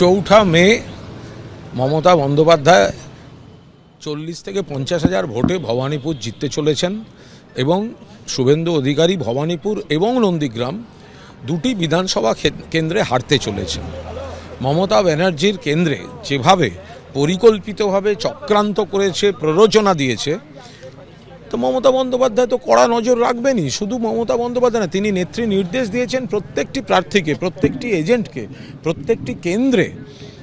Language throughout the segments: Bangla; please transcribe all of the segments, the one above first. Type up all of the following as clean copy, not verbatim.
চৌঠা মে মমতা বন্দ্যোপাধ্যায় 40 থেকে 50,000 ভোটে ভবানীপুর জিততে চলেছেন এবং শুভেন্দু অধিকারী ভবানীপুর এবং নন্দীগ্রাম দুটি বিধানসভা কেন্দ্রে হারতে চলেছেন। মমতা ব্যানার্জির কেন্দ্রে যেভাবে পরিকল্পিতভাবে চক্রান্ত করেছে, প্ররোচনা দিয়েছে, তো মমতা বন্দ্যোপাধ্যায় তো কড়া নজর রাখবেনই। শুধু মমতা বন্দ্যোপাধ্যায় না, তিনি নেত্রী নির্দেশ দিয়েছেন প্রত্যেকটি প্রার্থীকে, প্রত্যেকটি এজেন্টকে, প্রত্যেকটি কেন্দ্রে।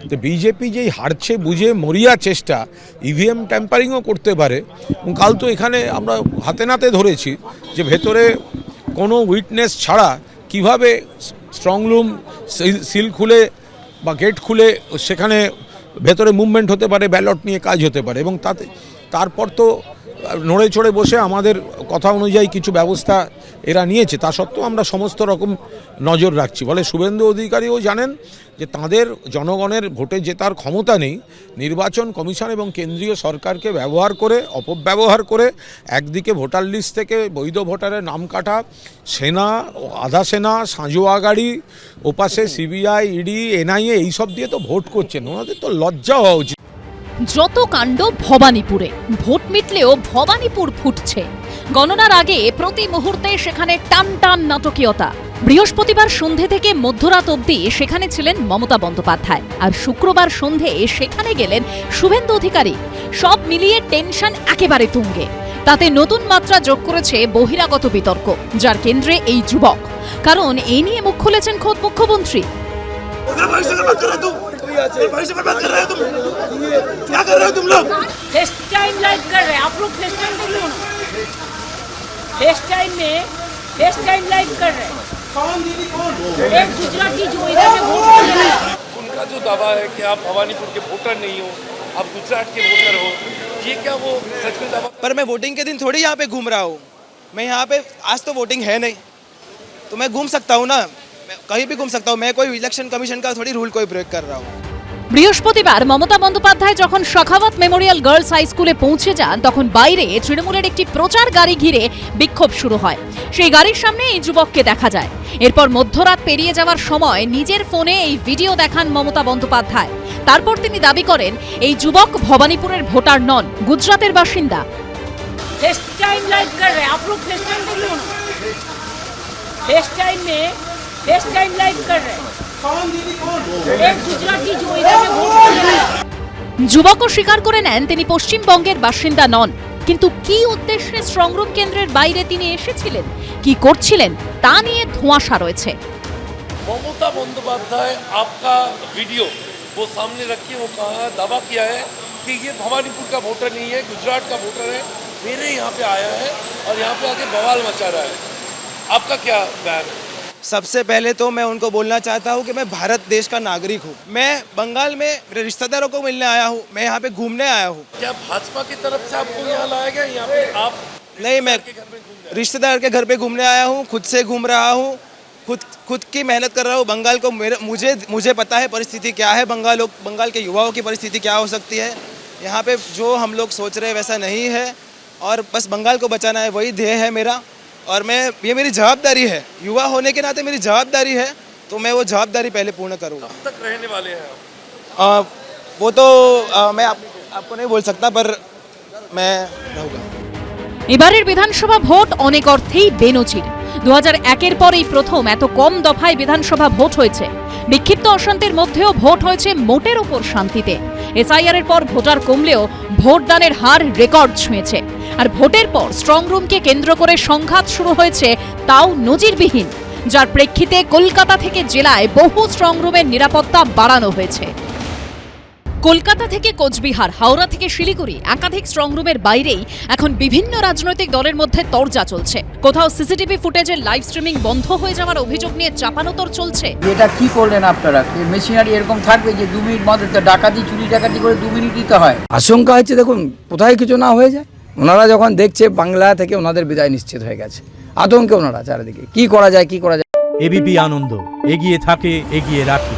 তো বিজেপি যেই হারছে বুঝে মরিয়া চেষ্টা, ইভিএম ট্যাম্পারিংও করতে পারে। কাল তো এখানে আমরা হাতে নাতে ধরেছি যে ভেতরে কোনো উইটনেস ছাড়া কিভাবে স্ট্রংরুম সিল খুলে বা গেট খুলে সেখানে ভেতরে মুভমেন্ট হতে পারে, ব্যালট নিয়ে কাজ হতে পারে। এবং তারপর তো নড়ে চড়ে বসে আমাদের কথা অনুযায়ী কিছু ব্যবস্থা এরা নিয়েছে। তা সত্ত্বেও আমরা সমস্ত রকম নজর রাখছি। ফলে শুভেন্দু অধিকারীও জানেন যে তাদের জনগণের ভোটে জেতার ক্ষমতা নেই। নির্বাচন কমিশন এবং কেন্দ্রীয় সরকারকে ব্যবহার করে, অপব্যবহার করে একদিকে ভোটার লিস্ট থেকে বৈধ ভোটারের নাম কাটা, সেনা, আধা সেনা, সাঁজোয়া গাড়ি, ওপাশে সিবিআই, ইডি, এনআইএ এইসব দিয়ে তো ভোট করছেন। ওনাদের তো লজ্জা হওয়া উচিত। যত কাণ্ড ভবানীপুরে, ভোট মিটলেও ভবানীপুর ফুটছে। গণনার আগে প্রতি মুহূর্তে সেখানে টান টান নাটকীয়তা। বৃহস্পতিবার সন্ধে থেকে মধ্যরাত অবধি সেখানে ছিলেন মমতা বন্দ্যোপাধ্যায়, আর শুক্রবার সন্ধে সেখানে গেলেন শুভেন্দু অধিকারী। সব মিলিয়ে টেনশন একেবারে তুঙ্গে। তাতে নতুন মাত্রা যোগ করেছে বহিরাগত বিতর্ক, যার কেন্দ্রে এই যুবক। কারণ এই নিয়ে মুখ খুলেছেন খোদ মুখ্যমন্ত্রী। पैसे बर्बाद कर रहे हो तुम, क्या कर रहे हो तुम लोग? फेस टाइम लाइव कर रहे हैं आप लोग, फेस टाइम देख लो ना, फेस टाइम में फेस टाइम लाइव कर रहे हैं। कौन दीदी कौन? एक गुजराती जो इधर में वोट कर रहा है। उनका जो दावा है कि आप भवानीपुर के वोटर नहीं हो, आप गुजरात के वोटर हो, ये क्या वो सच में दावा? पर मैं वोटिंग के दिन थोड़ी यहाँ पे घूम रहा हूँ। मैं यहाँ पे आज तो वोटिंग है नहीं, तो मैं घूम सकता हूँ ना, कहीं भी घूम सकता हूँ। मैं कोई इलेक्शन कमीशन का थोड़ी रूल कोई ब्रेक कर रहा हूँ। বৃহস্পতিবার মমতা বন্দ্যোপাধ্যায় যখন শখাওয়াত মেমোরিয়াল গার্লস হাই স্কুলে পৌঁছে যান, তখন বাইরে তৃণমূলের একটি প্রচার গাড়ি ঘিরে বিক্ষোভ শুরু হয়। সেই গাড়ির সামনে এই যুবককে দেখা যায়। এরপর মধ্যরাত পেরিয়ে যাওয়ার সময় নিজের ফোনে এই ভিডিও দেখান মমতা বন্দ্যোপাধ্যায়। তারপর তিনি দাবি করেন এই যুবক ভবানীপুরের ভোটার নন, গুজরাতের বাসিন্দা। फेस टाइम लाइव कर रहे हैं आप लोग, फेस टाइम देख लो ना, फेस टाइम में फेस टाइम लाइव कर रहे हैं। कौन दीदी कौन? एक गुजराती जो इधर में वोट कर रहा है। যুবকও স্বীকার করে নেন তিনি পশ্চিমবঙ্গের বাসিন্দা নন, কিন্তু কি উদ্দেশ্যে স্ট্রংরুম কেন্দ্রের বাইরে তিনি এসেছিলেন, কি করছিলেন তা নিয়ে ধোঁয়াশা রয়েছে। ममता बंदोपाध्याय आपका वीडियो वो सामने रखी, वो कहा, दावा किया है कि ये भवानीपुर का वोटर नहीं है, गुजरात का वोटर है, मेरे यहाँ पे आया है और यहाँ पे आके बवाल मचा रहा है। आपका क्या बयान है? सबसे पहले तो मैं उनको बोलना चाहता हूँ कि मैं भारत देश का नागरिक हूँ। मैं बंगाल में मेरे रिश्तेदारों को मिलने आया हूँ, मैं यहाँ पे घूमने आया हूँ। क्या भाजपा की तरफ से आपको यहाँ लाया गया? यहाँ पे आप नहीं, मैं रिश्तेदार के घर पे घूमने आया हूँ, खुद से घूम रहा हूँ, खुद की मेहनत कर रहा हूँ। बंगाल को मुझे पता है परिस्थिति क्या है, बंगाल के युवाओं की परिस्थिति क्या हो सकती है। यहाँ पे जो हम लोग सोच रहे हैं वैसा नहीं है, और बस बंगाल को बचाना है, वही ध्येय है मेरा। और ये मेरी जवाबदारी है, युवा होने के नाते मेरी जवाबदारी है, तो मैं वो जवाबदारी पहले पूर्ण करूँगा। कब तक रहने वाले हैं आप? वो तो मैं आपको नहीं बोल सकता, पर मैं रहूँगा। এবারের বিধানসভা ভোট অনেক অর্থেই বেনজির। 2001-এর পর এই প্রথম এত কম দফায় বিধানসভা ভোট হয়েছে। বিক্ষিপ্ত অশান্তির মধ্যেও ভোট হয়েছে মোটের ওপর শান্তিতে। এসআইআর-এর পর ভোটার কমলেও ভোটদানের হার রেকর্ড ছুঁয়েছে। আর ভোটের পর স্ট্রংরুমকে কেন্দ্র করে সংঘাত শুরু হয়েছে, তাও নজিরবিহীন, যার প্রেক্ষিতে কলকাতা থেকে জেলায় বহু স্ট্রংরুমের নিরাপত্তা বাড়ানো হয়েছে। কলকাতা থেকে কোচবিহার, হাওড়া থেকে শিলিগুড়ি, একাধিক স্ট্রংরুমের বাইরেই এখন বিভিন্ন রাজনৈতিক দলের মধ্যে তরজা চলছে। কোথাও সিসিটিভি ফুটেজের লাইভ স্ট্রিমিং বন্ধ হয়ে যাওয়ার অভিযোগ নিয়ে চাপানোতর চলছে। এটা কি করলেন আপনারা? মেশিনারি এরকম থাকবে যে 2 মিনিট মধ্যে ডাকাতি, চুরি ডাকাতি করে 2 মিনিট দিতে হয়? আশঙ্কা হচ্ছে দেখুন কোথায় কিছু না হয়ে যায়। ওনারা যখন দেখছে বাংলা থেকে ওনাদের বিদায় নিশ্চিত হয়ে গেছে, আতঙ্কে ওনারা চারিদিকে কি করা যায়। এবিপি আনন্দ এগিয়ে থাকে, এগিয়ে রাখে।